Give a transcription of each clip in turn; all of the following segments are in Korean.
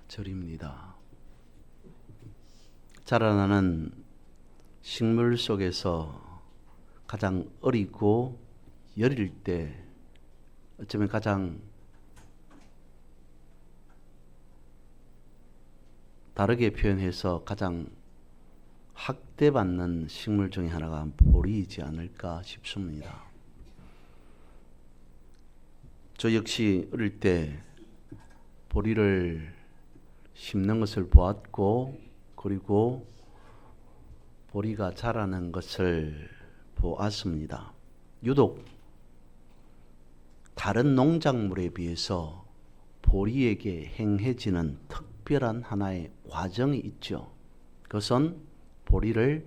절입니다. 자라나는 식물 속에서 가장 어리고 여릴 때 어쩌면 가장 다르게 표현해서 가장 학대받는 식물 중에 하나가 보리이지 않을까 싶습니다. 저 역시 어릴 때 보리를 심는 것을 보았고, 그리고 보리가 자라는 것을 보았습니다. 유독 다른 농작물에 비해서 보리에게 행해지는 특별한 하나의 과정이 있죠. 그것은 보리를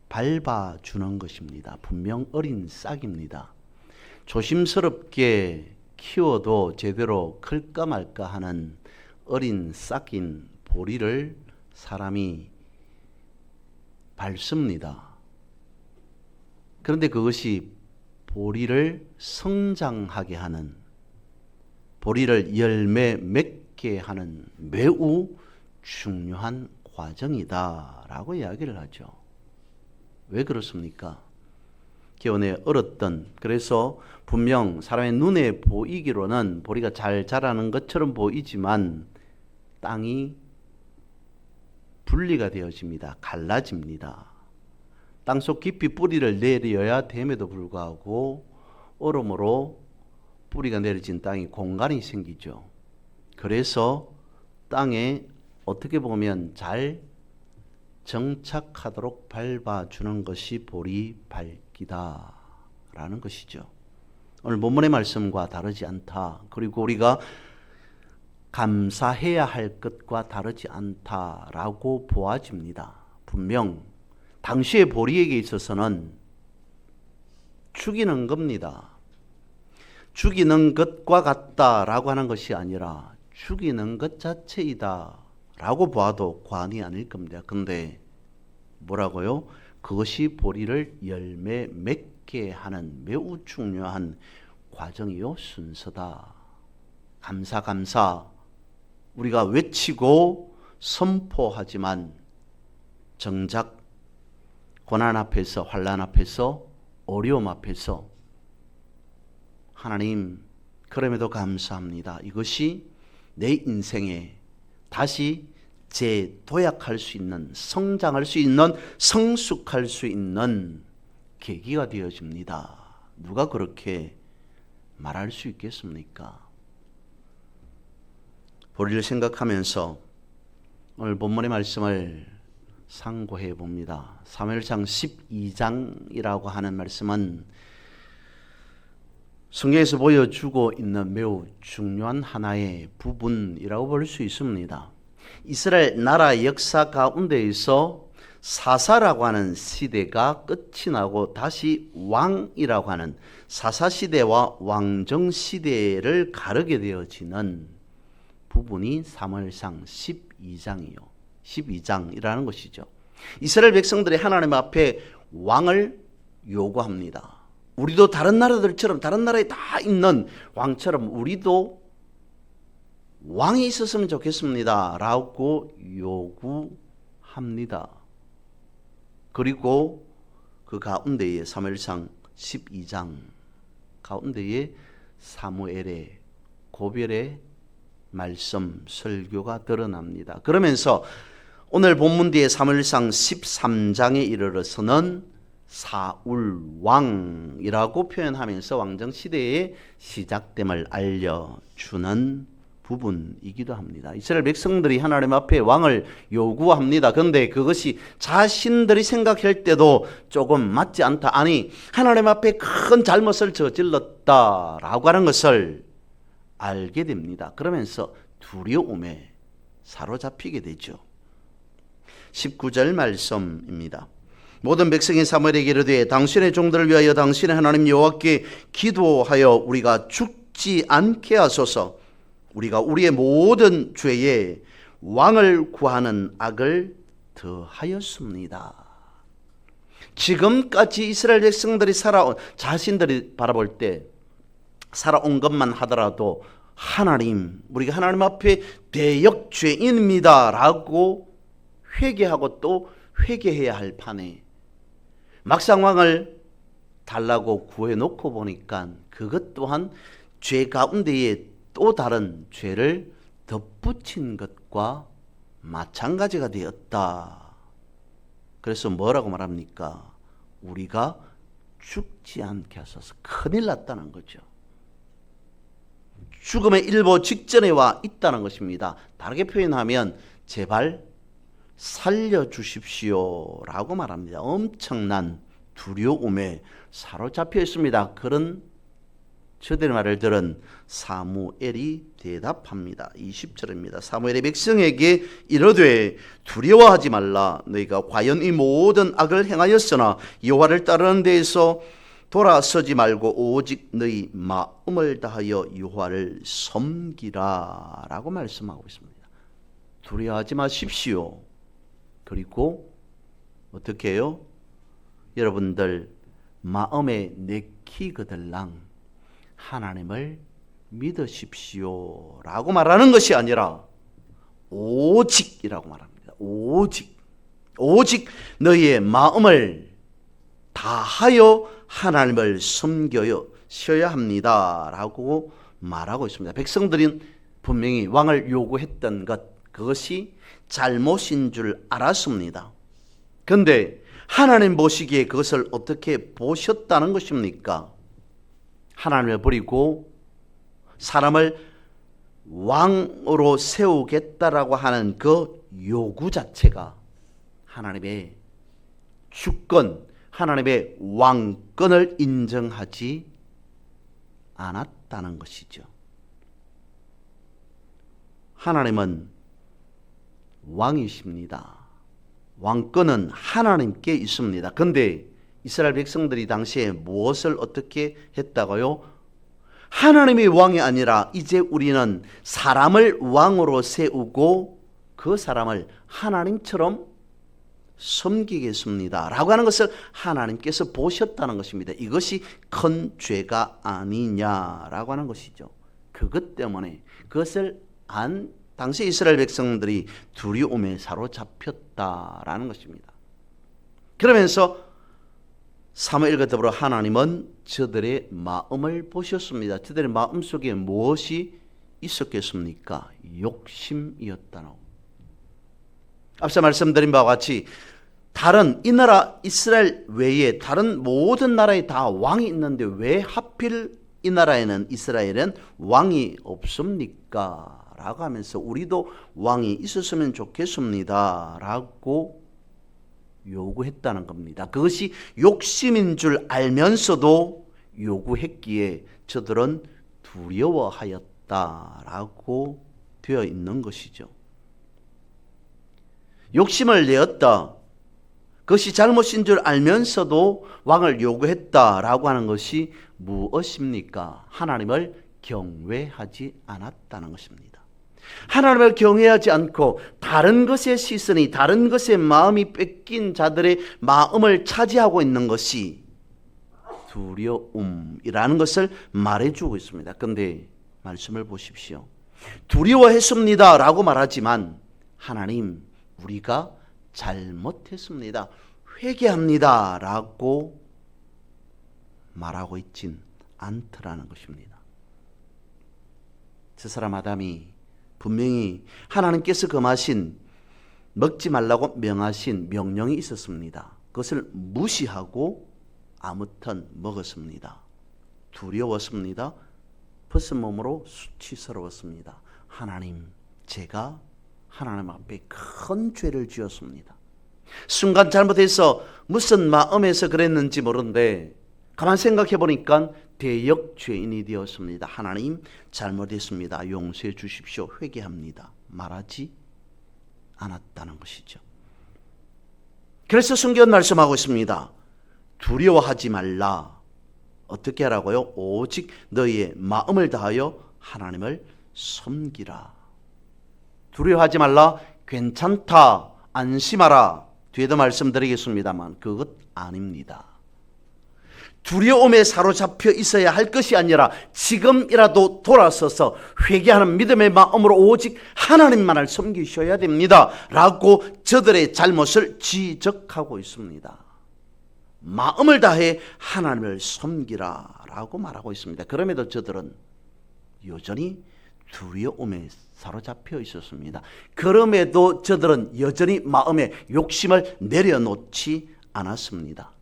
밟아주는 것입니다. 분명 어린 싹입니다. 조심스럽게 키워도 제대로 클까 말까 하는 어린 싹인 보리를 사람이 밟습니다. 그런데 그것이 보리를 성장하게 하는, 보리를 열매 맺게 하는 매우 중요한 과정이다라고 이야기를 하죠. 왜 그렇습니까? 기원에 얼었던, 그래서 분명 사람의 눈에 보이기로는 보리가 잘 자라는 것처럼 보이지만 땅이 분리가 되어집니다. 갈라집니다. 땅속 깊이 뿌리를 내려야 됨에도 불구하고 얼음으로 뿌리가 내려진 땅이 공간이 생기죠. 그래서 땅에 어떻게 보면 잘 정착하도록 밟아주는 것이 보리 밟기다라는 것이죠. 오늘 본문의 말씀과 다르지 않다. 그리고 우리가 감사해야 할 것과 다르지 않다라고 보아집니다. 분명 당시의 보리에게 있어서는 죽이는 겁니다. 죽이는 것과 같다라고 하는 것이 아니라 죽이는 것 자체이다 라고 봐도 과언이 아닐 겁니다. 근데 뭐라고요? 그것이 보리를 열매 맺게 하는 매우 중요한 과정이요, 순서다. 감사 우리가 외치고 선포하지만 정작 고난 앞에서, 환난 앞에서, 어려움 앞에서 하나님 그럼에도 감사합니다. 이것이 내 인생에 다시 재도약할 수 있는, 성장할 수 있는, 성숙할 수 있는 계기가 되어집니다. 누가 그렇게 말할 수 있겠습니까? 보리를 생각하면서 오늘 본문의 말씀을 상고해 봅니다. 사무엘상 12장이라고 하는 말씀은 성경에서 보여주고 있는 매우 중요한 하나의 부분이라고 볼 수 있습니다. 이스라엘 나라 역사 가운데에서 사사라고 하는 시대가 끝이 나고 다시 왕이라고 하는 사사시대와 왕정시대를 가르게 되어지는 부분이 사무엘상 12장이라는 것이죠. 이스라엘 백성들이 하나님 앞에 왕을 요구합니다. 우리도 다른 나라들처럼, 다른 나라에 다 있는 왕처럼 우리도 왕이 있었으면 좋겠습니다 라고 요구합니다. 그리고 그 가운데에 사무엘상 12장 가운데에 사무엘의 고별의 말씀, 설교가 드러납니다. 그러면서 오늘 본문 뒤에 사무엘상 13장에 이르러서는 사울왕이라고 표현하면서 왕정시대의 시작됨을 알려주는 부분이기도 합니다. 이스라엘 백성들이 하나님 앞에 왕을 요구합니다. 그런데 그것이 자신들이 생각할 때도 조금 맞지 않다. 아니, 하나님 앞에 큰 잘못을 저질렀다라고 하는 것을 알게 됩니다. 그러면서 두려움에 사로잡히게 되죠. 19절 말씀입니다. 모든 백성이 사무엘에게 이르되 당신의 종들을 위하여 당신의 하나님 여호와께 기도하여 우리가 죽지 않게 하소서. 우리가 우리의 모든 죄에 왕을 구하는 악을 더하였습니다. 지금까지 이스라엘 백성들이 자신들이 바라볼 때 살아온 것만 하더라도 하나님, 우리가 하나님 앞에 대역 죄인입니다 라고 회개하고 또 회개해야 할 판에 막상 왕을 달라고 구해놓고 보니까 그것 또한 죄 가운데에 또 다른 죄를 덧붙인 것과 마찬가지가 되었다. 그래서 뭐라고 말합니까? 우리가 죽지 않게 하소서. 큰일 났다는 거죠. 죽음의 일보 직전에 와 있다는 것입니다. 다르게 표현하면 제발 살려주십시오 라고 말합니다. 엄청난 두려움에 사로잡혀 있습니다. 그런 저들의 말을 들은 사무엘이 대답합니다. 20절입니다. 사무엘이 백성에게 이르되 두려워하지 말라. 너희가 과연 이 모든 악을 행하였으나 여호와를 따르는 데에서 돌아서지 말고 오직 너희 마음을 다하여 여호와를 섬기라 라고 말씀하고 있습니다. 두려워하지 마십시오. 그리고 어떻게 해요? 여러분들 마음에 내키거들랑 하나님을 믿으십시오 라고 말하는 것이 아니라 오직이라고 말합니다. 오직 너희의 마음을 다하여 하나님을 섬겨야 합니다 라고 말하고 있습니다. 백성들은 분명히 왕을 요구했던 것, 그것이 잘못인 줄 알았습니다. 그런데 하나님 보시기에 그것을 어떻게 보셨다는 것입니까? 하나님을 버리고 사람을 왕으로 세우겠다라고 하는 그 요구 자체가 하나님의 주권, 하나님의 왕권을 인정하지 않았다는 것이죠. 하나님은 왕이십니다. 왕권은 하나님께 있습니다. 그런데 이스라엘 백성들이 당시에 무엇을 어떻게 했다고요? 하나님이 왕이 아니라 이제 우리는 사람을 왕으로 세우고 그 사람을 하나님처럼 섬기겠습니다 라고 하는 것을 하나님께서 보셨다는 것입니다. 이것이 큰 죄가 아니냐라고 하는 것이죠. 그것 때문에 그것을 당시 이스라엘 백성들이 두려움에 사로잡혔다라는 것입니다. 그러면서 사무엘과 더불어 하나님은 저들의 마음을 보셨습니다. 저들의 마음속에 무엇이 있었겠습니까? 욕심이었다는. 앞서 말씀드린 바와 같이 다른 이 나라 이스라엘 외에 다른 모든 나라에 다 왕이 있는데 왜 하필 이 나라에는 이스라엘은 왕이 없습니까? 라고 하면서 우리도 왕이 있었으면 좋겠습니다 라고 요구했다는 겁니다. 그것이 욕심인 줄 알면서도 요구했기에 저들은 두려워하였다라고 되어 있는 것이죠. 욕심을 내었다. 그것이 잘못인 줄 알면서도 왕을 요구했다라고 하는 것이 무엇입니까? 하나님을 경외하지 않았다는 것입니다. 하나님을 경외하지 않고 다른 것의 시선이, 다른 것의 마음이 뺏긴 자들의 마음을 차지하고 있는 것이 두려움이라는 것을 말해주고 있습니다. 그런데 말씀을 보십시오. 두려워했습니다 라고 말하지만 하나님, 우리가 잘못했습니다, 회개합니다 라고 말하고 있진 않더라는 것입니다. 저 사람 아담이 분명히 하나님께서 금하신 먹지 말라고 명하신 명령이 있었습니다. 그것을 무시하고 아무튼 먹었습니다. 두려웠습니다. 벗은 몸으로 수치스러웠습니다. 하나님, 제가 하나님 앞에 큰 죄를 지었습니다. 순간 잘못해서 무슨 마음에서 그랬는지 모르는데 가만 생각해 보니까 대역 죄인이 되었습니다. 하나님, 잘못했습니다. 용서해 주십시오. 회개합니다. 말하지 않았다는 것이죠. 그래서 성경은 말씀하고 있습니다. 두려워하지 말라. 어떻게 하라고요? 오직 너희의 마음을 다하여 하나님을 섬기라. 두려워하지 말라. 괜찮다. 안심하라. 뒤에도 말씀드리겠습니다만 그것 아닙니다. 두려움에 사로잡혀 있어야 할 것이 아니라 지금이라도 돌아서서 회개하는 믿음의 마음으로 오직 하나님만을 섬기셔야 됩니다 라고 저들의 잘못을 지적하고 있습니다. 마음을 다해 하나님을 섬기라 라고 말하고 있습니다. 그럼에도 저들은 여전히 두려움에 사로잡혀 있었습니다. 그럼에도 저들은 여전히 마음에 욕심을 내려놓지 않았습니다.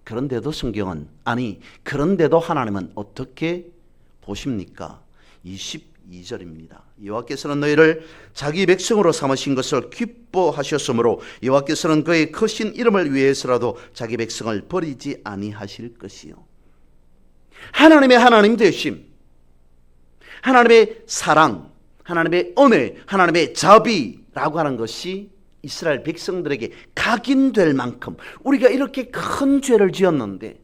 그런데도 성경은, 아니 그런데도 하나님은 어떻게 보십니까? 22절입니다. 여호와께서는 너희를 자기 백성으로 삼으신 것을 기뻐하셨으므로 여호와께서는 그의 크신 이름을 위해서라도 자기 백성을 버리지 아니하실 것이요. 하나님의 하나님 되심, 하나님의 사랑, 하나님의 은혜, 하나님의 자비라고 하는 것이 이스라엘 백성들에게 각인될 만큼 우리가 이렇게 큰 죄를 지었는데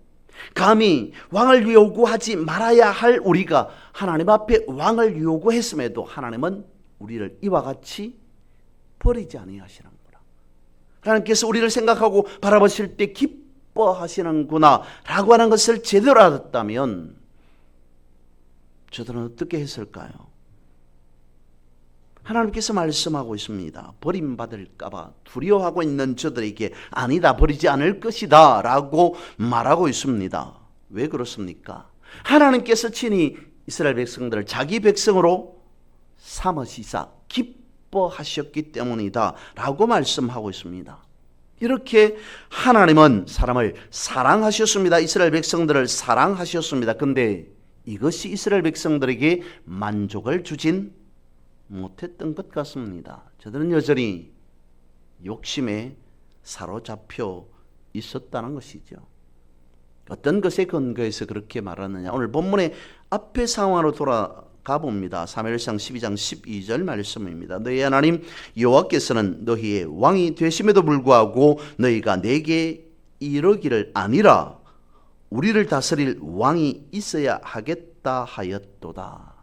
감히 왕을 요구하지 말아야 할 우리가 하나님 앞에 왕을 요구했음에도 하나님은 우리를 이와 같이 버리지 아니하시는구나. 하나님께서 우리를 생각하고 바라보실 때 기뻐하시는구나 라고 하는 것을 제대로 알았다면 저들은 어떻게 했을까요? 하나님께서 말씀하고 있습니다. 버림받을까 봐 두려워하고 있는 저들에게 아니다, 버리지 않을 것이다 라고 말하고 있습니다. 왜 그렇습니까? 하나님께서 친히 이스라엘 백성들을 자기 백성으로 삼으시사 기뻐하셨기 때문이다 라고 말씀하고 있습니다. 이렇게 하나님은 사람을 사랑하셨습니다. 이스라엘 백성들을 사랑하셨습니다. 그런데 이것이 이스라엘 백성들에게 만족을 주진 못했던 것 같습니다. 저들은 여전히 욕심에 사로잡혀 있었다는 것이죠. 어떤 것에 근거해서 그렇게 말하느냐. 오늘 본문의 앞의 상황으로 돌아가 봅니다. 사무엘상 12장 12절 말씀입니다. 너희 하나님 여호와께서는 너희의 왕이 되심에도 불구하고 너희가 내게 이르기를 아니라 우리를 다스릴 왕이 있어야 하겠다 하였도다.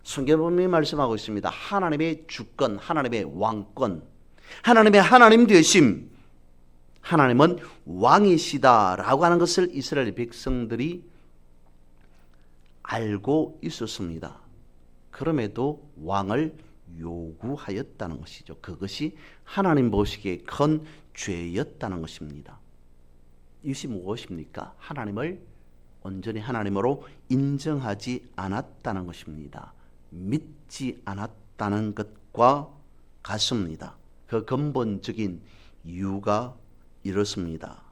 성경이 말씀하고 있습니다. 하나님의 주권, 하나님의 왕권, 하나님의 하나님 되심, 하나님은 왕이시다라고 하는 것을 이스라엘 백성들이 알고 있었습니다. 그럼에도 왕을 요구하였다는 것이죠. 그것이 하나님 보시기에 큰 죄였다는 것입니다. 이것이 무엇입니까? 하나님을 온전히 하나님으로 인정하지 않았다는 것입니다. 믿지 않았다는 것과 같습니다. 그 근본적인 이유가 이렇습니다.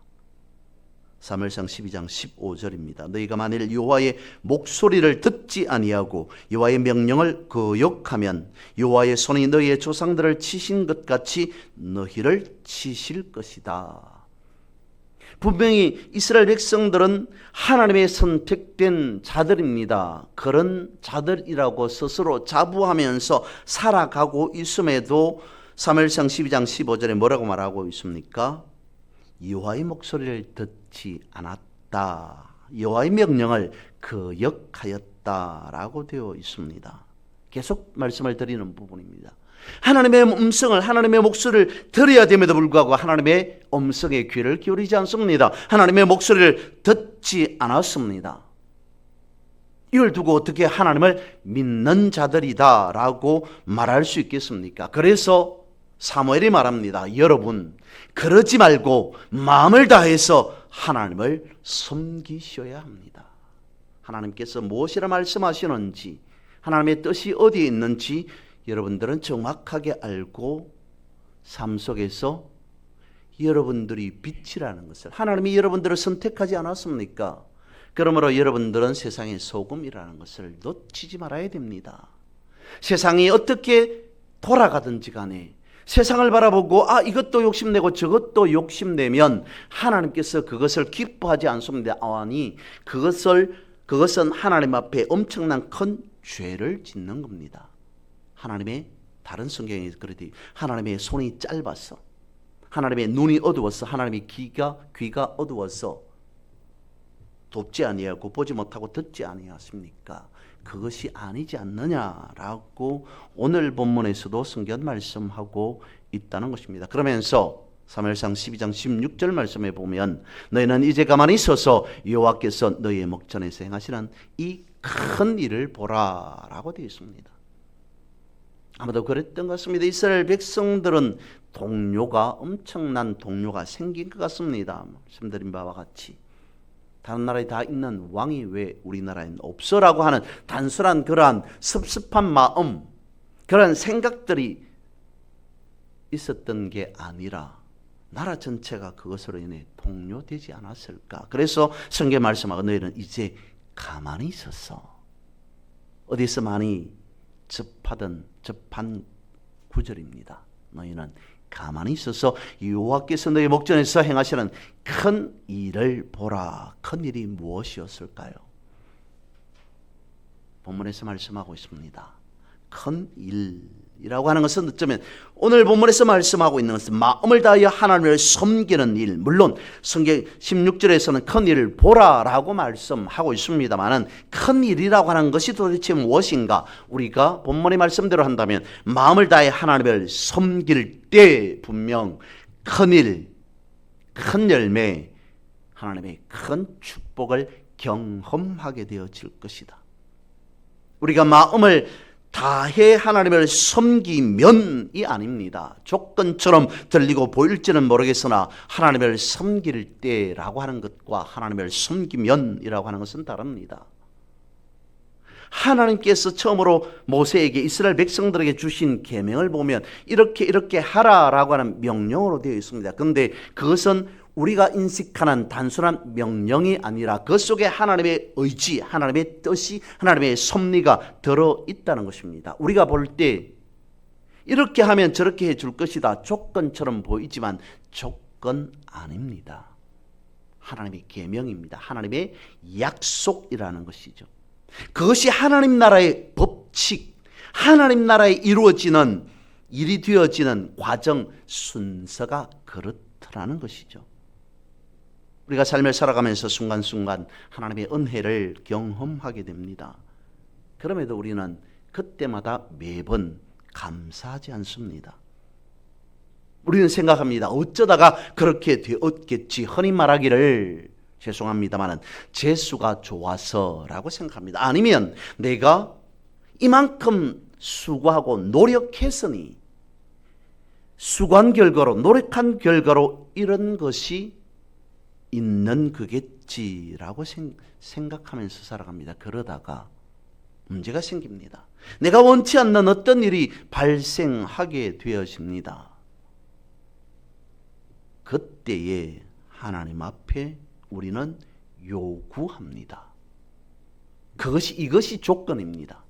사무엘상 12장 15절입니다. 너희가 만일 여호와의 목소리를 듣지 아니하고 여호와의 명령을 거역하면 여호와의 손이 너희의 조상들을 치신 것 같이 너희를 치실 것이다. 분명히 이스라엘 백성들은 하나님의 선택된 자들입니다. 그런 자들이라고 스스로 자부하면서 살아가고 있음에도 사무엘상 12장 15절에 뭐라고 말하고 있습니까? 여호와의 목소리를 듣지 않았다. 여호와의 명령을 거역하였다라고 되어 있습니다. 계속 말씀을 드리는 부분입니다. 하나님의 음성을, 하나님의 목소리를 들어야 됨에도 불구하고 하나님의 음성에 귀를 기울이지 않습니다. 하나님의 목소리를 듣지 않았습니다. 이걸 두고 어떻게 하나님을 믿는 자들이다 라고 말할 수 있겠습니까? 그래서 사무엘이 말합니다. 여러분, 그러지 말고 마음을 다해서 하나님을 섬기셔야 합니다. 하나님께서 무엇이라 말씀하시는지, 하나님의 뜻이 어디에 있는지 여러분들은 정확하게 알고 삶 속에서 여러분들이 빛이라는 것을, 하나님이 여러분들을 선택하지 않았습니까? 그러므로 여러분들은 세상의 소금이라는 것을 놓치지 말아야 됩니다. 세상이 어떻게 돌아가든지 간에 세상을 바라보고 이것도 욕심내고 저것도 욕심내면 하나님께서 그것을 기뻐하지 않습니다. 아니, 그것은 하나님 앞에 엄청난 큰 죄를 짓는 겁니다. 하나님의, 다른 성경에 그러듯이 하나님의 손이 짧아서, 하나님의 눈이 어두워서, 하나님의 귀가 어두워서 돕지 아니하고 보지 못하고 듣지 아니하십니까? 그것이 아니지 않느냐라고 오늘 본문에서도 성경 말씀하고 있다는 것입니다. 그러면서 사무엘상 12장 16절 말씀에 보면 너희는 이제 가만히 있어서 여호와께서 너희의 목전에서 행하시는 이 큰 일을 보라 라고 되어 있습니다. 아마도 그랬던 것 같습니다. 이스라엘 백성들은 엄청난 동요가 생긴 것 같습니다. 말씀드린 바와 같이 다른 나라에 다 있는 왕이 왜 우리나라에는 없어라고 하는 단순한 그러한 섭섭한 마음, 그러한 생각들이 있었던 게 아니라 나라 전체가 그것으로 인해 동요되지 않았을까. 그래서 성경에 말씀하고 너희는 이제 가만히 있었어. 어디서 많이 접한 구절입니다. 너희는 가만히 있어서 여호와께서 너희 목전에서 행하시는 큰 일을 보라. 큰 일이 무엇이었을까요? 본문에서 말씀하고 있습니다. 큰 일이라고 하는 것은 어쩌면 오늘 본문에서 말씀하고 있는 것은 마음을 다하여 하나님을 섬기는 일, 물론 성경 16절에서는 큰 일을 보라라고 말씀하고 있습니다만 큰 일이라고 하는 것이 도대체 무엇인가? 우리가 본문의 말씀대로 한다면 마음을 다해 하나님을 섬길 때 분명 큰 일, 큰 열매, 하나님의 큰 축복을 경험하게 되어질 것이다. 우리가 마음을 다해 하나님을 섬기면이 아닙니다. 조건처럼 들리고 보일지는 모르겠으나 하나님을 섬길 때라고 하는 것과 하나님을 섬기면이라고 하는 것은 다릅니다. 하나님께서 처음으로 모세에게 이스라엘 백성들에게 주신 계명을 보면 이렇게 하라라고 하는 명령으로 되어 있습니다. 그런데 그것은 우리가 인식하는 단순한 명령이 아니라 그 속에 하나님의 의지, 하나님의 뜻이, 하나님의 섭리가 들어있다는 것입니다. 우리가 볼 때 이렇게 하면 저렇게 해줄 것이다. 조건처럼 보이지만 조건 아닙니다. 하나님의 계명입니다. 하나님의 약속이라는 것이죠. 그것이 하나님 나라의 법칙, 하나님 나라에 이루어지는 일이 되어지는 과정 순서가 그렇더라는 것이죠. 우리가 삶을 살아가면서 순간순간 하나님의 은혜를 경험하게 됩니다. 그럼에도 우리는 그때마다 매번 감사하지 않습니다. 우리는 생각합니다. 어쩌다가 그렇게 되었겠지. 흔히 말하기를 죄송합니다만 재수가 좋아서라고 생각합니다. 아니면 내가 이만큼 수고하고 노력했으니 수고한 결과로, 노력한 결과로 이런 것이 있는 거겠지라고 생각하면서 살아갑니다. 그러다가 문제가 생깁니다. 내가 원치 않는 어떤 일이 발생하게 되어집니다. 그때에 하나님 앞에 우리는 요구합니다. 이것이 조건입니다.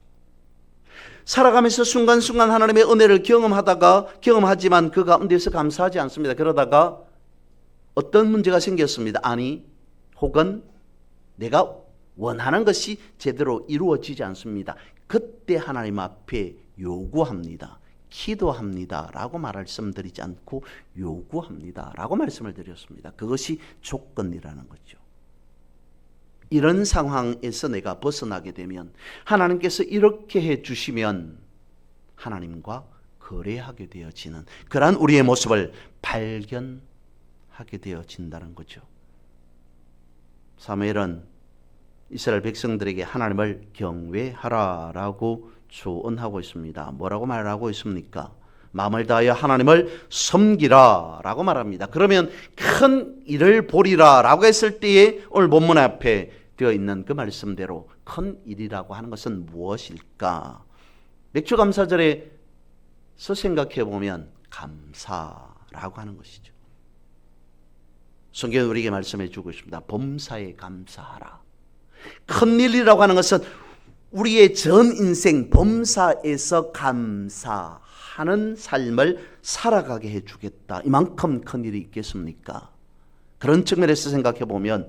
살아가면서 순간순간 하나님의 은혜를 경험하지만 그 가운데서 감사하지 않습니다. 그러다가 어떤 문제가 생겼습니다. 혹은 내가 원하는 것이 제대로 이루어지지 않습니다. 그때 하나님 앞에 요구합니다. 기도합니다 라고 말씀드리지 않고 요구합니다 라고 말씀을 드렸습니다. 그것이 조건이라는 거죠. 이런 상황에서 내가 벗어나게 되면 하나님께서 이렇게 해주시면 하나님과 거래하게 되어지는 그러한 우리의 모습을 발견하게 되어진다는 거죠. 사무엘은 이스라엘 백성들에게 하나님을 경외하라라고 조언하고 있습니다. 뭐라고 말하고 있습니까? 마음을 다하여 하나님을 섬기라 라고 말합니다. 그러면 큰 일을 보리라 라고 했을 때에 오늘 본문 앞에 되어 있는 그 말씀대로 큰 일이라고 하는 것은 무엇일까? 맥주감사절에서 생각해 보면 감사라고 하는 것이죠. 성경은 우리에게 말씀해 주고 있습니다. 범사에 감사하라. 큰 일이라고 하는 것은 우리의 전 인생 범사에서 감사하는 삶을 살아가게 해주겠다. 이만큼 큰 일이 있겠습니까? 그런 측면에서 생각해 보면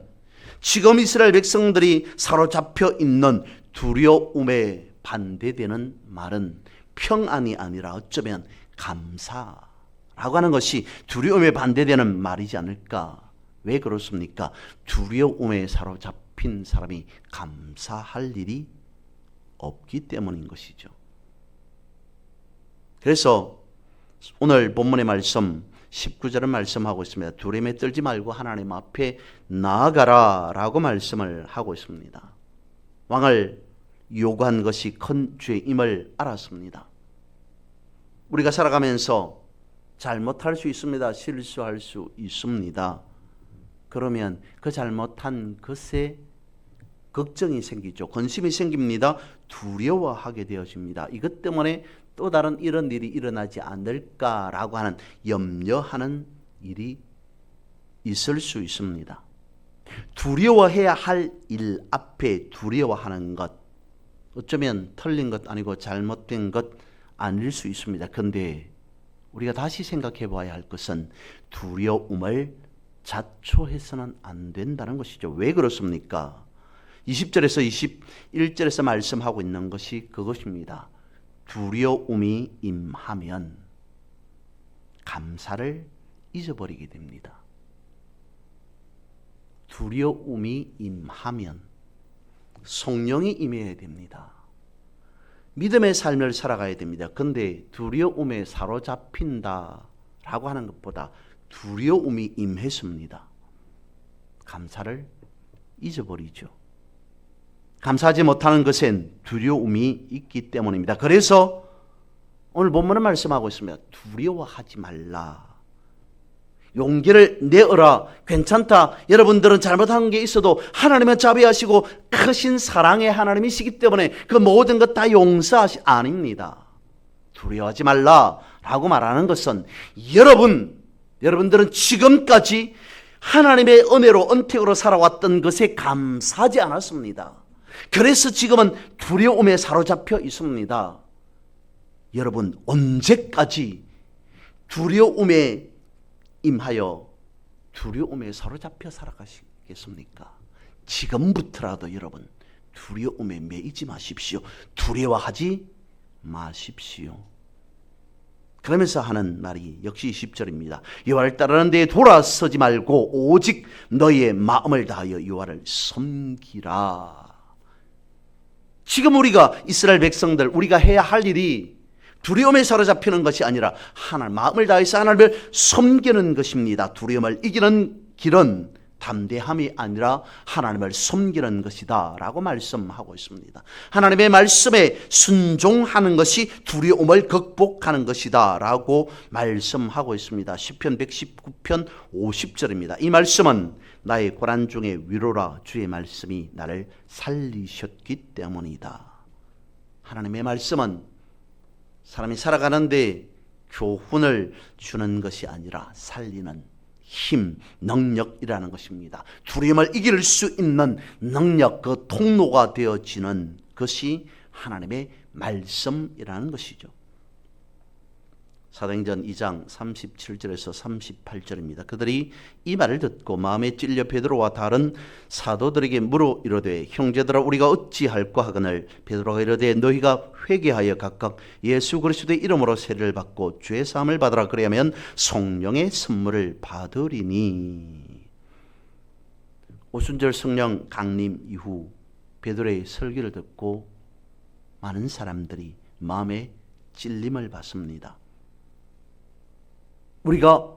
지금 이스라엘 백성들이 사로잡혀 있는 두려움에 반대되는 말은 평안이 아니라 어쩌면 감사라고 하는 것이 두려움에 반대되는 말이지 않을까? 왜 그렇습니까? 두려움에 사로잡힌 사람이 감사할 일이 없기 때문인 것이죠. 그래서 오늘 본문의 말씀 19절은 말씀하고 있습니다. 두려움에 떨지 말고 하나님 앞에 나아가라 라고 말씀을 하고 있습니다. 왕을 요구한 것이 큰 죄임을 알았습니다. 우리가 살아가면서 잘못할 수 있습니다. 실수할 수 있습니다. 그러면 그 잘못한 것에 걱정이 생기죠. 근심이 생깁니다. 두려워하게 되어집니다. 이것 때문에 또 다른 이런 일이 일어나지 않을까라고 하는 염려하는 일이 있을 수 있습니다. 두려워해야 할 일 앞에 두려워하는 것, 어쩌면 틀린 것 아니고 잘못된 것 아닐 수 있습니다. 그런데 우리가 다시 생각해 봐야 할 것은 두려움을 자초해서는 안 된다는 것이죠. 왜 그렇습니까? 20절에서 21절에서 말씀하고 있는 것이 그것입니다. 두려움이 임하면 감사를 잊어버리게 됩니다. 두려움이 임하면 성령이 임해야 됩니다. 믿음의 삶을 살아가야 됩니다. 그런데 두려움에 사로잡힌다라고 하는 것보다 두려움이 임했습니다. 감사를 잊어버리죠. 감사하지 못하는 것엔 두려움이 있기 때문입니다. 그래서 오늘 본문은 말씀하고 있습니다. 두려워하지 말라. 용기를 내어라. 괜찮다. 여러분들은 잘못한 게 있어도 하나님은 자비하시고 크신 사랑의 하나님이시기 때문에 그 모든 것 다 용서하시 아닙니다. 두려워하지 말라라고 말하는 것은 여러분들은 지금까지 하나님의 은혜로 언택으로 살아왔던 것에 감사하지 않았습니다. 그래서 지금은 두려움에 사로잡혀 있습니다. 여러분 언제까지 두려움에 임하여 두려움에 사로잡혀 살아가시겠습니까? 지금부터라도 여러분 두려움에 매이지 마십시오. 두려워하지 마십시오. 그러면서 하는 말이 역시 10절입니다. 여호와를 따르는 데에 돌아서지 말고 오직 너희의 마음을 다하여 여호와를 섬기라. 지금 우리가 이스라엘 백성들 우리가 해야 할 일이 두려움에 사로잡히는 것이 아니라 하나님 마음을 다해서 하나님을 섬기는 것입니다. 두려움을 이기는 길은 담대함이 아니라 하나님을 섬기는 것이다 라고 말씀하고 있습니다. 하나님의 말씀에 순종하는 것이 두려움을 극복하는 것이다 라고 말씀하고 있습니다. 시편 119편 50절입니다. 이 말씀은 나의 고난 중에 위로라. 주의 말씀이 나를 살리셨기 때문이다. 하나님의 말씀은 사람이 살아가는데 교훈을 주는 것이 아니라 살리는 힘, 능력이라는 것입니다. 두려움을 이길 수 있는 능력, 그 통로가 되어지는 것이 하나님의 말씀이라는 것이죠. 사도행전 2장 37절에서 38절입니다. 그들이 이 말을 듣고 마음에 찔려 베드로와 다른 사도들에게 물어 이르되 형제들아 우리가 어찌할꼬 하거늘 베드로가 이르되 너희가 회개하여 각각 예수 그리스도의 이름으로 세례를 받고 죄 사함을 받으라. 그리하면 성령의 선물을 받으리니. 오순절 성령 강림 이후 베드로의 설교를 듣고 많은 사람들이 마음에 찔림을 받습니다. 우리가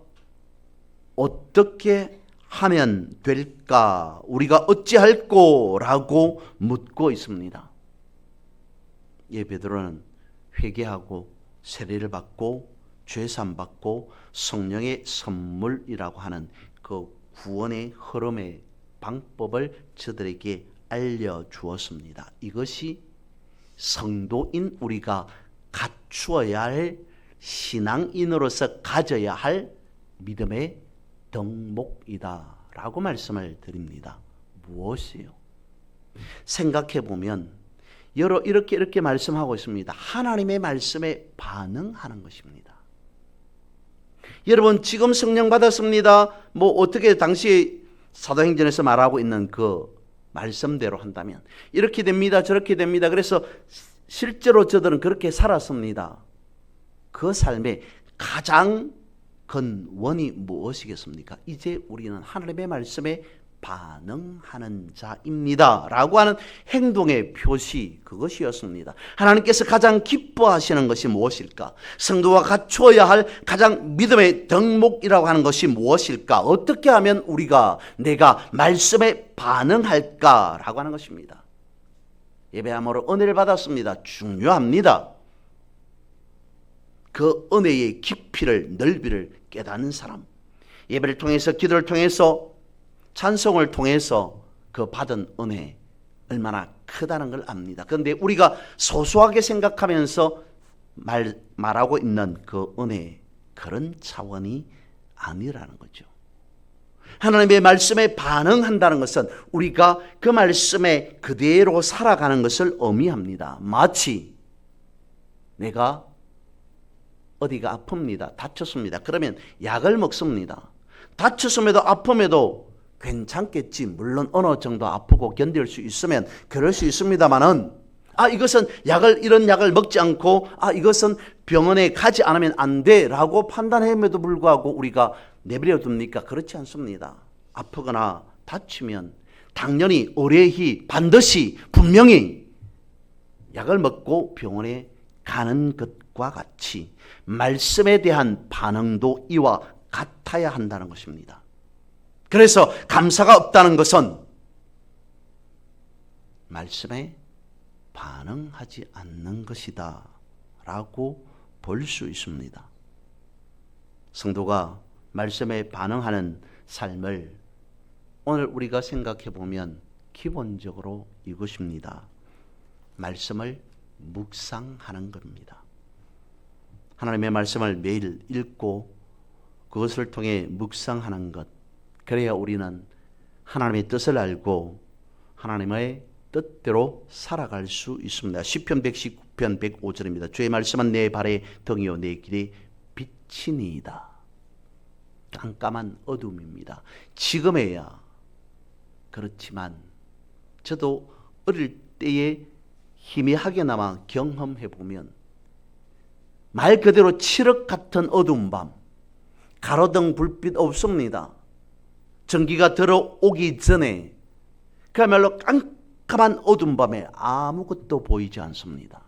어떻게 하면 될까? 우리가 어찌할꼬? 라고 묻고 있습니다. 예, 베드로는 회개하고 세례를 받고 죄사함 받고 성령의 선물이라고 하는 그 구원의 흐름의 방법을 저들에게 알려주었습니다. 이것이 성도인 우리가 갖추어야 할 신앙인으로서 가져야 할 믿음의 덕목이다라고 말씀을 드립니다. 무엇이요? 생각해 보면 이렇게 말씀하고 있습니다. 하나님의 말씀에 반응하는 것입니다. 여러분 지금 성령 받았습니다. 뭐 어떻게 당시 사도행전에서 말하고 있는 그 말씀대로 한다면 이렇게 됩니다. 저렇게 됩니다. 그래서 실제로 저들은 그렇게 살았습니다. 그 삶의 가장 근원이 무엇이겠습니까? 이제 우리는 하나님의 말씀에 반응하는 자입니다 라고 하는 행동의 표시, 그것이었습니다. 하나님께서 가장 기뻐하시는 것이 무엇일까? 성도가 갖추어야 할 가장 믿음의 덕목이라고 하는 것이 무엇일까? 어떻게 하면 내가 말씀에 반응할까라고 하는 것입니다. 예배함으로 은혜를 받았습니다. 중요합니다. 그 은혜의 깊이를, 넓이를 깨닫는 사람, 예배를 통해서, 기도를 통해서, 찬송을 통해서 그 받은 은혜 얼마나 크다는 걸 압니다. 그런데 우리가 소소하게 생각하면서 말하고 있는 그 은혜, 그런 차원이 아니라는 거죠. 하나님의 말씀에 반응한다는 것은 우리가 그 말씀에 그대로 살아가는 것을 의미합니다. 마치 내가 어디가 아픕니다. 다쳤습니다. 그러면 약을 먹습니다. 다쳤음에도 아픔에도 괜찮겠지. 물론 어느 정도 아프고 견딜 수 있으면 그럴 수 있습니다만은, 이것은 이런 약을 먹지 않고 이것은 병원에 가지 않으면 안 돼라고 판단함에도 불구하고 우리가 내버려 둡니까? 그렇지 않습니다. 아프거나 다치면 당연히 의뢰히 반드시 분명히 약을 먹고 병원에 가는 것과 같이 말씀에 대한 반응도 이와 같아야 한다는 것입니다. 그래서 감사가 없다는 것은 말씀에 반응하지 않는 것이다 라고 볼 수 있습니다. 성도가 말씀에 반응하는 삶을 오늘 우리가 생각해 보면 기본적으로 이것입니다. 말씀을 묵상하는 겁니다. 하나님의 말씀을 매일 읽고 그것을 통해 묵상하는 것, 그래야 우리는 하나님의 뜻을 알고 하나님의 뜻대로 살아갈 수 있습니다. 시편 119편 105절입니다. 주의 말씀은 내 발의 등이요 내 길의 빛이니이다. 깜깜한 어둠입니다. 지금에야 그렇지만 저도 어릴 때에 희미하게나마 경험해 보면 말 그대로 칠흑 같은 어두운 밤, 가로등 불빛 없습니다. 전기가 들어오기 전에 그야말로 깜깜한 어두운 밤에 아무것도 보이지 않습니다.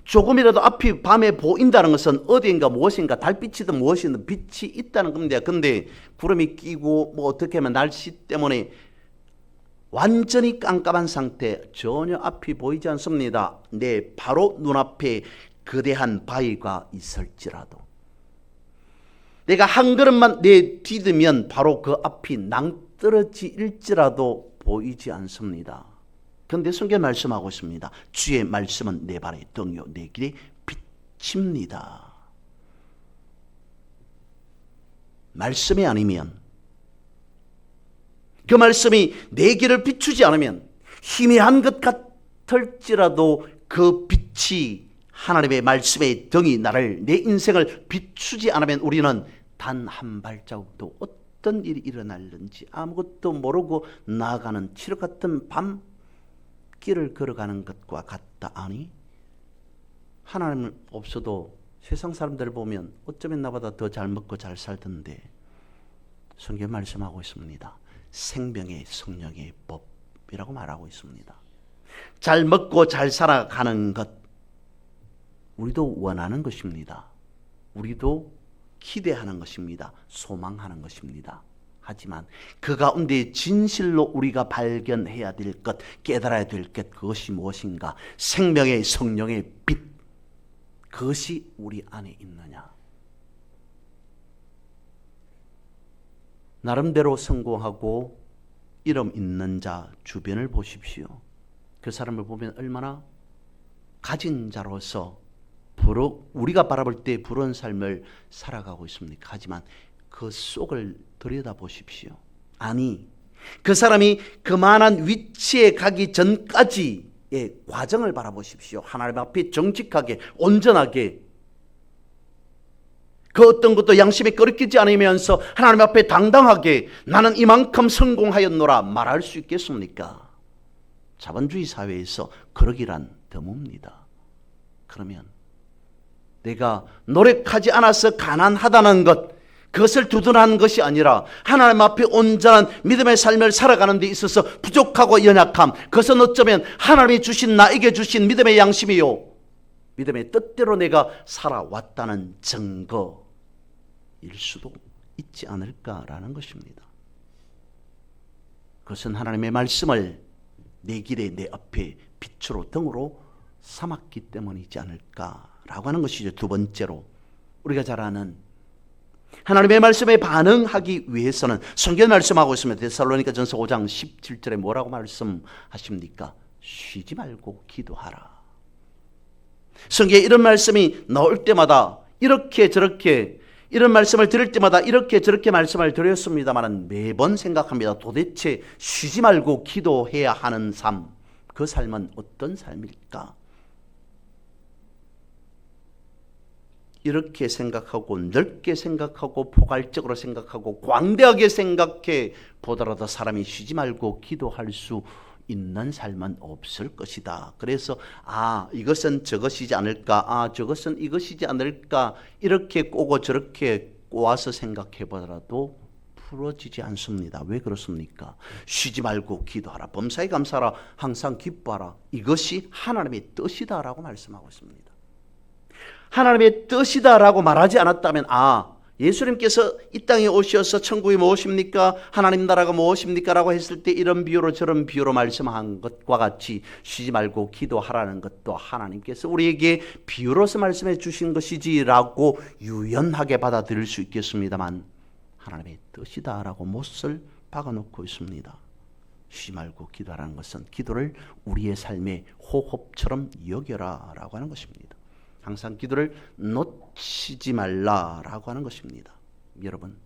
조금이라도 앞이 밤에 보인다는 것은 어디인가 무엇인가 달빛이든 무엇이든 빛이 있다는 겁니다. 근데 구름이 끼고 어떻게 하면 날씨 때문에 완전히 깜깜한 상태, 전혀 앞이 보이지 않습니다. 내 바로 눈앞에 거대한 바위가 있을지라도, 내가 한 걸음만 내디디면 바로 그 앞이 낭떠러지일지라도 보이지 않습니다. 그런데 성경 말씀하고 있습니다. 주의 말씀은 내 발의 등이요 내 길의 빛입니다. 말씀이 아니면, 그 말씀이 내 길을 비추지 않으면, 희미한 것 같을지라도 그 빛이, 하나님의 말씀의 등이 내 인생을 비추지 않으면 우리는 단 한 발자국도 어떤 일이 일어날는지 아무것도 모르고 나아가는 칠흑 같은 밤 길을 걸어가는 것과 같다. 아니, 하나님 없어도 세상 사람들을 보면 어쩌면 나보다 더 잘 먹고 잘 살던데, 성경 말씀하고 있습니다. 생명의 성령의 법이라고 말하고 있습니다. 잘 먹고 잘 살아가는 것, 우리도 원하는 것입니다. 우리도 기대하는 것입니다. 소망하는 것입니다. 하지만 그 가운데 진실로 우리가 발견해야 될 것, 깨달아야 될 것, 그것이 무엇인가? 생명의 성령의 빛, 그것이 우리 안에 있느냐? 나름대로 성공하고 이름 있는 자 주변을 보십시오. 그 사람을 보면 얼마나 가진 자로서 우리가 바라볼 때 부러운 삶을 살아가고 있습니까? 하지만 그 속을 들여다보십시오. 아니, 그 사람이 그만한 위치에 가기 전까지의 과정을 바라보십시오. 하나님 앞에 정직하게, 온전하게, 그 어떤 것도 양심에 끓이지 않으면서 하나님 앞에 당당하게 나는 이만큼 성공하였노라 말할 수 있겠습니까? 자본주의 사회에서 그러기란 드뭅니다. 그러면 내가 노력하지 않아서 가난하다는 것, 그것을 두둔하는 것이 아니라 하나님 앞에 온전한 믿음의 삶을 살아가는 데 있어서 부족하고 연약함, 그것은 어쩌면 하나님이 주신 나에게 주신 믿음의 양심이요, 믿음의 뜻대로 내가 살아왔다는 증거일 수도 있지 않을까라는 것입니다. 그것은 하나님의 말씀을 내 길에 내 앞에 빛으로 등으로 삼았기 때문이지 않을까라고 하는 것이죠. 두 번째로, 우리가 잘 아는 하나님의 말씀에 반응하기 위해서는 성경 말씀하고 있으면 데살로니가전서 5장 17절에 뭐라고 말씀하십니까? 쉬지 말고 기도하라. 성경에 이런 말씀이 나올 때마다 이렇게 저렇게, 이런 말씀을 들을 때마다 이렇게 저렇게 말씀을 드렸습니다만 매번 생각합니다. 도대체 쉬지 말고 기도해야 하는 삶, 그 삶은 어떤 삶일까? 이렇게 생각하고 넓게 생각하고 포괄적으로 생각하고 광대하게 생각해 보더라도 사람이 쉬지 말고 기도할 수 있는 삶은 없을 것이다. 그래서 이것은 저것이지 않을까, 저것은 이것이지 않을까, 이렇게 꼬고 저렇게 꼬아서 생각해 보더라도 풀어지지 않습니다. 왜 그렇습니까? 쉬지 말고 기도하라, 범사에 감사하라, 항상 기뻐하라, 이것이 하나님의 뜻이다라고 말씀하고 있습니다. 하나님의 뜻이다라고 말하지 않았다면 예수님께서 이 땅에 오셔서 천국이 무엇입니까? 하나님 나라가 무엇입니까? 라고 했을 때 이런 비유로 저런 비유로 말씀한 것과 같이 쉬지 말고 기도하라는 것도 하나님께서 우리에게 비유로서 말씀해 주신 것이지라고 유연하게 받아들일 수 있겠습니다만 하나님의 뜻이다라고 못을 박아놓고 있습니다. 쉬지 말고 기도하라는 것은 기도를 우리의 삶의 호흡처럼 여겨라 라고 하는 것입니다. 항상 기도를 놓치지 말라라고 하는 것입니다. 여러분,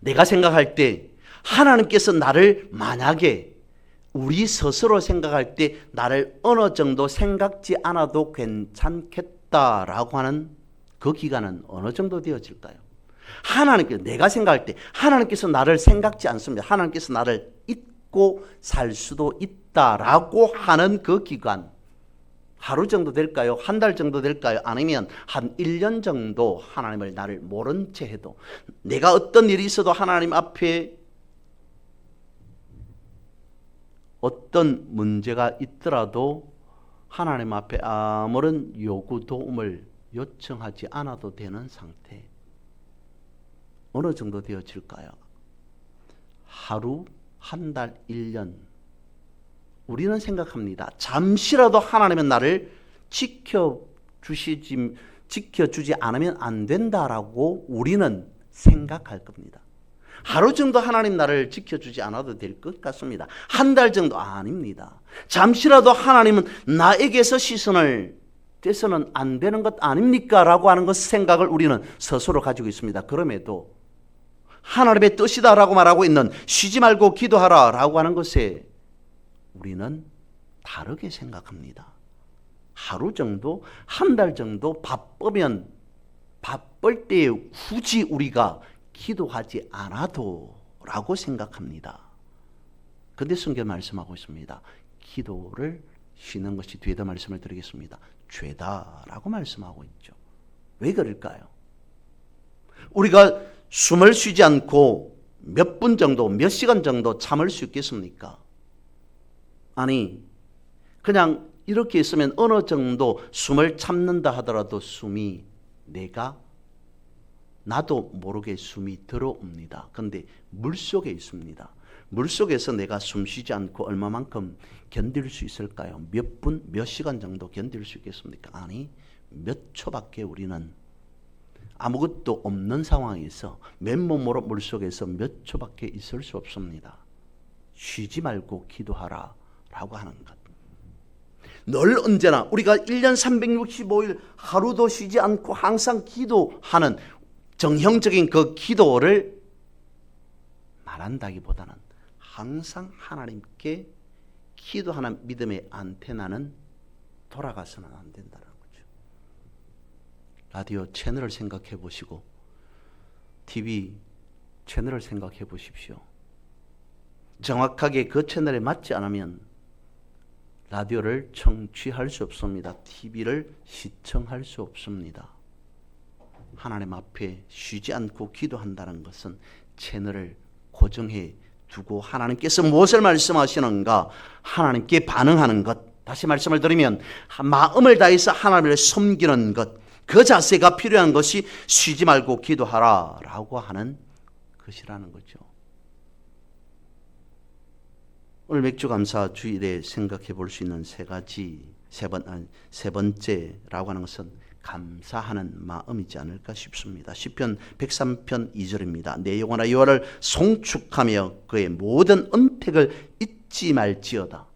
내가 생각할 때 하나님께서 나를 만약에 우리 스스로 생각할 때 나를 어느 정도 생각지 않아도 괜찮겠다라고 하는 그 기간은 어느 정도 되어질까요? 하나님께서, 내가 생각할 때 하나님께서 나를 생각지 않습니다. 하나님께서 나를 잊고 살 수도 있다라고 하는 그 기간, 하루 정도 될까요? 한 달 정도 될까요? 아니면 한 1년 정도 하나님을 나를 모른 채 해도, 내가 어떤 일이 있어도 하나님 앞에 어떤 문제가 있더라도 하나님 앞에 아무런 요구 도움을 요청하지 않아도 되는 상태, 어느 정도 되어질까요? 하루, 한 달, 1년. 우리는 생각합니다. 잠시라도 하나님은 나를 지켜주지 않으면 안 된다라고 우리는 생각할 겁니다. 하루 정도 하나님 나를 지켜주지 않아도 될 것 같습니다. 한 달 정도 아닙니다. 잠시라도 하나님은 나에게서 시선을 떼서는 안 되는 것 아닙니까? 라고 하는 것 생각을 우리는 스스로 가지고 있습니다. 그럼에도 하나님의 뜻이다라고 말하고 있는 쉬지 말고 기도하라 라고 하는 것에 우리는 다르게 생각합니다. 하루 정도, 한 달 정도 바쁘면 바쁠 때 굳이 우리가 기도하지 않아도 라고 생각합니다. 그런데 성경 말씀하고 있습니다. 기도를 쉬는 것이, 뒤에다 말씀을 드리겠습니다, 죄다라고 말씀하고 있죠. 왜 그럴까요? 우리가 숨을 쉬지 않고 몇 분 정도, 몇 시간 정도 참을 수 있겠습니까? 아니, 그냥 이렇게 있으면 어느 정도 숨을 참는다 하더라도 숨이, 나도 모르게 숨이 들어옵니다. 그런데 물속에 있습니다. 물속에서 내가 숨 쉬지 않고 얼마만큼 견딜 수 있을까요? 몇 분, 몇 시간 정도 견딜 수 있겠습니까? 아니, 몇 초밖에 우리는 아무것도 없는 상황에서 맨몸으로 물속에서 몇 초밖에 있을 수 없습니다. 쉬지 말고 기도하라 라고 하는 것. 늘 언제나 우리가 1년 365일 하루도 쉬지 않고 항상 기도하는 정형적인 그 기도를 말한다기보다는 항상 하나님께 기도하는 믿음의 안테나는 돌아가서는 안 된다는 거죠. 라디오 채널을 생각해 보시고 TV 채널을 생각해 보십시오. 정확하게 그 채널에 맞지 않으면 라디오를 청취할 수 없습니다. TV를 시청할 수 없습니다. 하나님 앞에 쉬지 않고 기도한다는 것은 채널을 고정해 두고 하나님께서 무엇을 말씀하시는가 하나님께 반응하는 것, 다시 말씀을 드리면 마음을 다해서 하나님을 섬기는 것, 그 자세가 필요한 것이 쉬지 말고 기도하라 라고 하는 것이라는 거죠. 오늘 맥주감사 주일에 생각해 볼 수 있는 세 번째라고 하는 것은 감사하는 마음이지 않을까 싶습니다. 시편 103편 2절입니다. 내 영혼아 여호와를 송축하며 그의 모든 은택을 잊지 말지어다.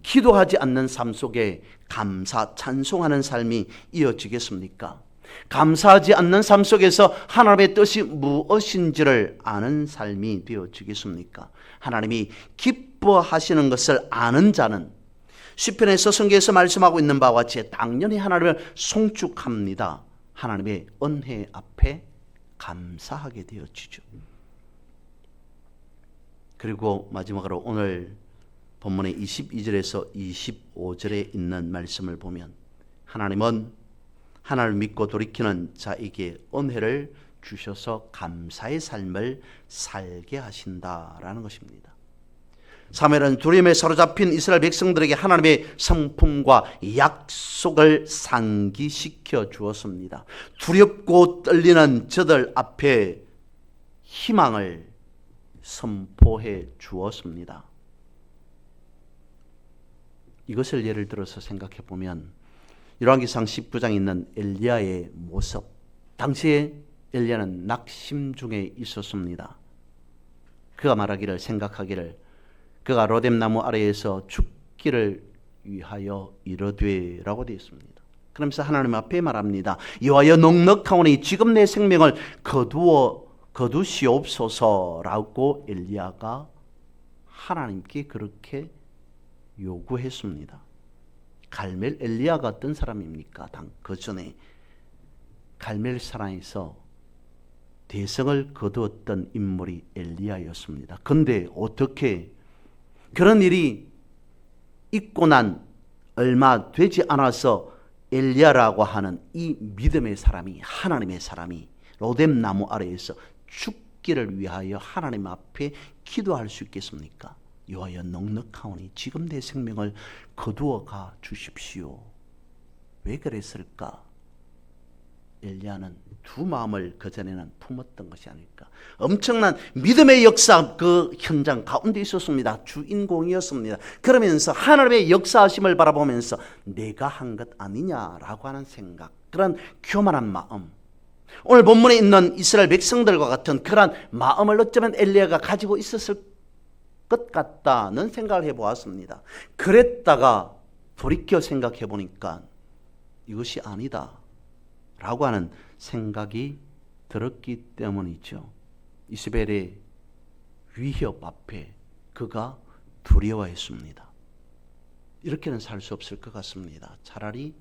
기도하지 않는 삶 속에 감사, 찬송하는 삶이 이어지겠습니까? 감사하지 않는 삶 속에서 하나님의 뜻이 무엇인지를 아는 삶이 되어지겠습니까? 하나님이 기뻐하시는 것을 아는 자는 시편에서 성경에서 말씀하고 있는 바와 같이 당연히 하나님을 송축합니다. 하나님의 은혜 앞에 감사하게 되어지죠. 그리고 마지막으로 오늘 본문의 22절에서 25절에 있는 말씀을 보면 하나님은 하나님을 믿고 돌이키는 자에게 은혜를 주셔서 감사의 삶을 살게 하신다라는 것입니다. 사무엘은 두려움에 사로잡힌 이스라엘 백성들에게 하나님의 성품과 약속을 상기시켜 주었습니다. 두렵고 떨리는 저들 앞에 희망을 선포해 주었습니다. 이것을 예를 들어서 생각해 보면 열왕기상 19장에 있는 엘리야의 모습, 당시에 엘리야는 낙심 중에 있었습니다. 그가 말하기를, 생각하기를 그가 로뎀나무 아래에서 죽기를 위하여 이르되 라고 되어 있습니다. 그러면서 하나님 앞에 말합니다. 여호와여 넉넉하오니 지금 내 생명을 거두시옵소서라고 엘리야가 하나님께 그렇게 요구했습니다. 갈멜 엘리야가 어떤 사람입니까? 그 전에 갈멜산에서 대성을 거두었던 인물이 엘리야였습니다. 그런데 어떻게 그런 일이 있고 난 얼마 되지 않아서 엘리야라고 하는 이 믿음의 사람이, 하나님의 사람이 로뎀나무 아래에서 죽기를 위하여 하나님 앞에 기도할 수 있겠습니까? 여호와여 넉넉하오니 지금 내 생명을 거두어가 주십시오. 왜 그랬을까? 엘리야는 두 마음을 그전에는 품었던 것이 아닐까. 엄청난 믿음의 역사 그 현장 가운데 있었습니다. 주인공이었습니다. 그러면서 하나님의 역사하심을 바라보면서 내가 한 것 아니냐라고 하는 생각, 그런 교만한 마음, 오늘 본문에 있는 이스라엘 백성들과 같은 그런 마음을 어쩌면 엘리야가 가지고 있었을 것 같다는 생각을 해보았습니다. 그랬다가 돌이켜 생각해 보니까 이것이 아니다 라고 하는 생각이 들었기 때문이죠. 이세벨의 위협 앞에 그가 두려워했습니다. 이렇게는 살 수 없을 것 같습니다. 차라리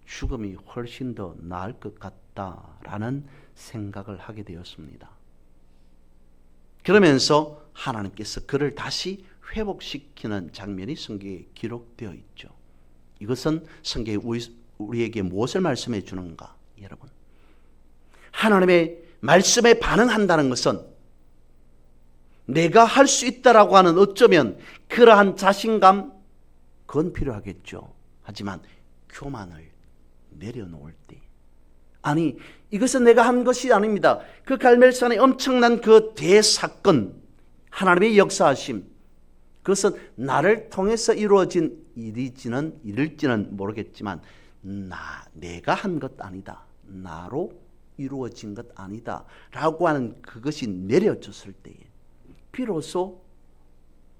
죽음이 훨씬 더 나을 것 같다라는 생각을 하게 되었습니다. 그러면서 하나님께서 그를 다시 회복시키는 장면이 성경에 기록되어 있죠. 이것은 성경에 우리에게 무엇을 말씀해 주는가? 여러분, 하나님의 말씀에 반응한다는 것은 내가 할 수 있다라고 하는 어쩌면 그러한 자신감, 그건 필요하겠죠. 하지만 교만을 내려놓을 때, 아니 이것은 내가 한 것이 아닙니다. 그 갈멜산의 엄청난 그 대사건, 하나님의 역사하심, 그것은 나를 통해서 이루어진 일일지는 모르겠지만 내가 한 것 아니다, 나로 이루어진 것 아니다 라고 하는 그것이 내려졌을 때에 비로소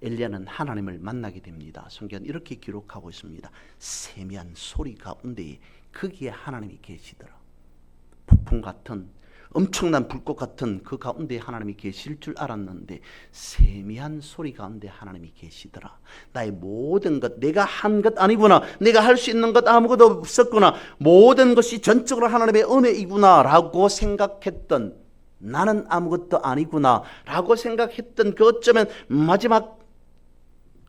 엘리야는 하나님을 만나게 됩니다. 성경은 이렇게 기록하고 있습니다. 세미한 소리 가운데 거기에 하나님이 계시더라. 폭풍 같은 엄청난 불꽃 같은 그 가운데 하나님이 계실 줄 알았는데 세미한 소리 가운데 하나님이 계시더라. 나의 모든 것, 내가 한 것 아니구나, 내가 할 수 있는 것 아무것도 없었구나, 모든 것이 전적으로 하나님의 은혜이구나 라고 생각했던, 나는 아무것도 아니구나 라고 생각했던 그 어쩌면 마지막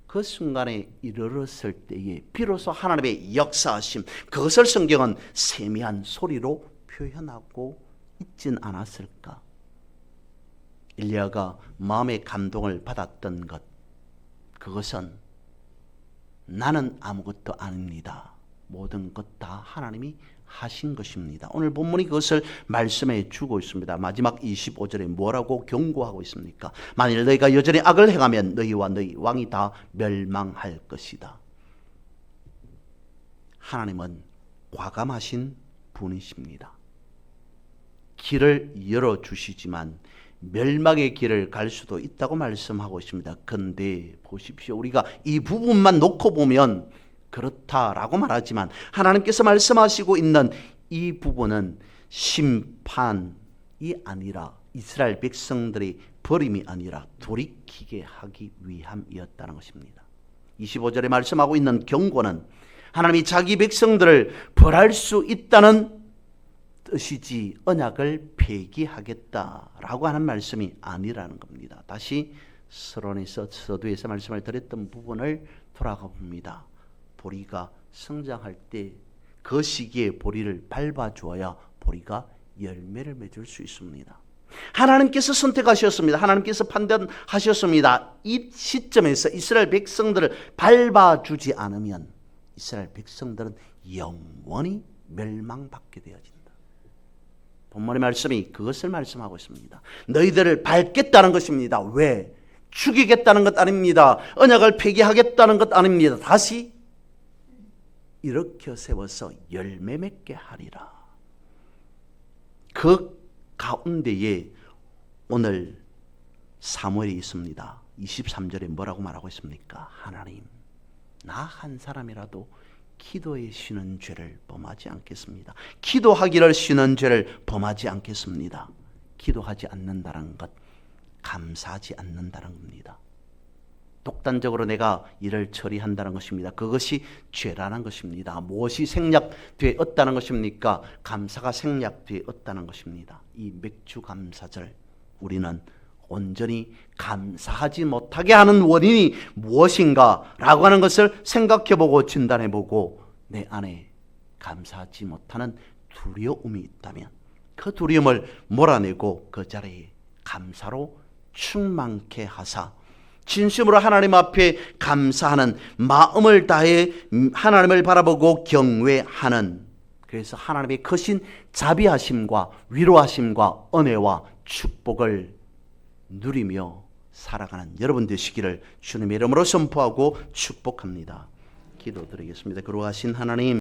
그 순간에 이르렀을 때에 비로소 하나님의 역사하심, 그것을 성경은 세미한 소리로 표현하고 있진 않았을까? 엘리야가 마음의 감동을 받았던 것, 그것은 나는 아무것도 아닙니다. 모든 것 다 하나님이 하신 것입니다. 오늘 본문이 그것을 말씀해 주고 있습니다. 마지막 25절에 뭐라고 경고하고 있습니까? 만일 너희가 여전히 악을 행하면 너희와 너희 왕이 다 멸망할 것이다. 하나님은 과감하신 분이십니다. 길을 열어주시지만 멸망의 길을 갈 수도 있다고 말씀하고 있습니다. 그런데 보십시오. 우리가 이 부분만 놓고 보면 그렇다라고 말하지만 하나님께서 말씀하시고 있는 이 부분은 심판이 아니라 이스라엘 백성들의 버림이 아니라 돌이키게 하기 위함이었다는 것입니다. 25절에 말씀하고 있는 경고는 하나님이 자기 백성들을 벌할 수 있다는 뜻이지 언약을 폐기하겠다라고 하는 말씀이 아니라는 겁니다. 다시 서두에서 말씀을 드렸던 부분을 돌아가 봅니다. 보리가 성장할 때 그 시기에 보리를 밟아주어야 보리가 열매를 맺을 수 있습니다. 하나님께서 선택하셨습니다. 하나님께서 판단하셨습니다. 이 시점에서 이스라엘 백성들을 밟아주지 않으면 이스라엘 백성들은 영원히 멸망받게 되어진다. 본문의 말씀이 그것을 말씀하고 있습니다. 너희들을 밟겠다는 것입니다. 왜? 죽이겠다는 것 아닙니다. 언약을 폐기하겠다는 것 아닙니다. 다시 일으켜 세워서 열매 맺게 하리라. 그 가운데에 오늘 사무엘이 있습니다. 23절에 뭐라고 말하고 있습니까? 하나님, 나 한 사람이라도 기도에 쉬는 죄를 범하지 않겠습니다. 기도하기를 쉬는 죄를 범하지 않겠습니다. 기도하지 않는다는 것, 감사하지 않는다는 겁니다. 독단적으로 내가 일을 처리한다는 것입니다. 그것이 죄라는 것입니다. 무엇이 생략되었다는 것입니까? 감사가 생략되었다는 것입니다. 이 맥주 감사절 우리는 온전히 감사하지 못하게 하는 원인이 무엇인가 라고 하는 것을 생각해보고 진단해보고 내 안에 감사하지 못하는 두려움이 있다면 그 두려움을 몰아내고 그 자리에 감사로 충만케 하사 진심으로 하나님 앞에 감사하는 마음을 다해 하나님을 바라보고 경외하는, 그래서 하나님의 크신 자비하심과 위로하심과 은혜와 축복을 누리며 살아가는 여러분 되시기를 주님의 이름으로 선포하고 축복합니다. 기도드리겠습니다. 거룩하신 하나님,